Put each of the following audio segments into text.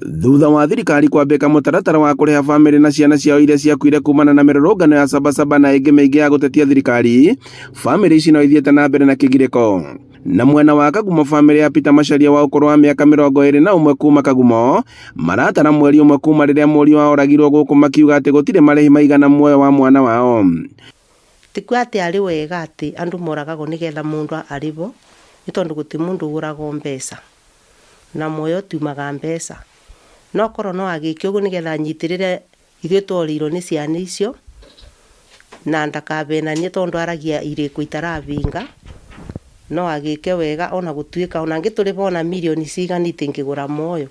Thutha wa thirikari kwambika mutaratara wa kuriha family na ciana ciao iria ciakuire kumana na mirurungano ya Sabasaba na ingi maingi ya gutetia thirikari, family ici no ithiete na mbere na kigiriko. Na mwena wa Kagumo, family ya Peter Macharia wa ukuru wa miaka 21 kuma Kagumo maratara mweri umwe kuma riria mũriũ wao oragirwo guku makiuga ati gutire marihi maigana muoyo wa mwana wao. Tikwa ati ari wega ati andu moragagwo nigetha mundu aribo ni tondu guti mundu uragwo mbeca na muoyo tumaga mbeca no korwo no agike ugu nigetha nyitirire ithuĩ tworirwo ni ciana icio na ndakabenanie tondu aragia irĩko itaravinga no agike wega ona gutuika ona ngituriba ona milioni cigani tingigura moyo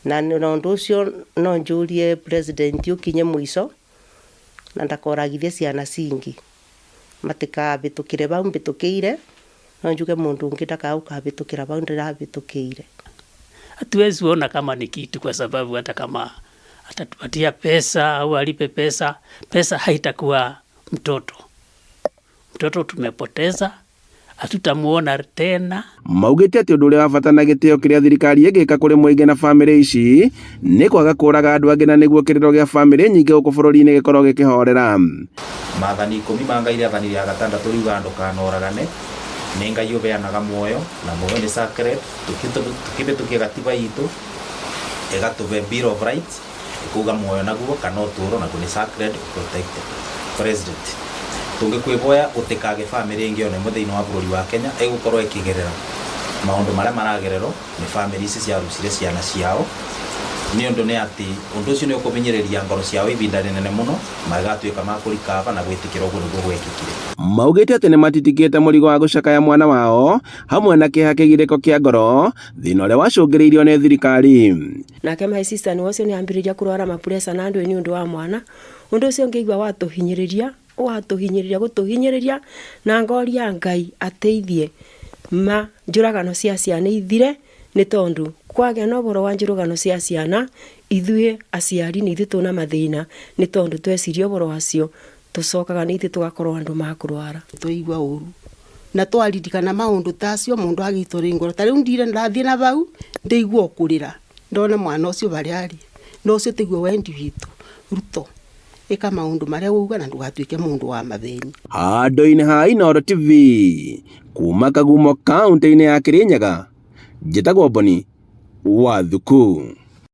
na nondu ucio no njurie president ukinye mwiso na ndakoragithie ciana cingi matikabitukire bau mbitukire no njuge mundu ungi ndakaukabitukira bau ndirabitukire. Hatuwezi ona kama ni kitu, kwa sababu hata kama atatupatia pesa au alipe pesa, pesa haitakuwa mtoto tumepoteza, hatutamuona tena. Maugite ati undu uria wa bata na gitio kiria thirikari igika kuri muingi na family ici ni kwaga kuraga andu angi na niguo kiriro gia family nyingi guku bururi-ini gikorwo gikihorera. Maathani 10 mangaire athani ya gatandatu riuga andu kanoragane ni Ngai ubeanaga muoyo na muoyo ni sacred. Tukibitukia gatiba yitu igatube Bill of Rights ikuga muoyo naguo kana uturo naguo ni sacred, protected. President tungikwiboya utikage family ingi one muthiini wa bururi wa Kenya igukorwo ikigerera maundu maria maragerero ni family ici cia rucire ciana ciao ni undu ni ati undu ucio ni ukubinyiriria ngoro ciao ibinda rinene muno magatuika makurikava na gwitikira uguo niguo gwekikire. Maugite ati ni matitikite murigo wa gucakaya mwana wao hamwe na kiha kigiriko kia ngoro thina uria wacungiriirio ni thirikari. Nake my sister ni wacio ni ambiriria kurwara mapuresa na andu ni undu wa mwana undu ucio ngeigua watuhinyiriria gutuhinyiriria na ngoria Ngai ateithie ma njuragano cia ciana ithire ni tondu kwagĩa na ũhoro wa njũragano cia ciana ithuĩ aciari ni ithuĩ tuna mathĩna ni tondu tweciria ũhoro wacio tucokaga ni ithuĩ tugakorwo andu makũrwara tuigua uru na twaririkana maundu tacio mundu agitwo ngoro ta riu ndire ndathie na bau ndeigua okurira ndona mwana ucio bari ari no ucio tiguo wendi witu Ruto eka maundu maria uga na ndugatuike mundu wa mathĩni. Handũ-inĩ ha Inooro TV kuma Kagumo kaunti-inĩ ya Kirinyaga, njĩtagwo Boni Wathuku.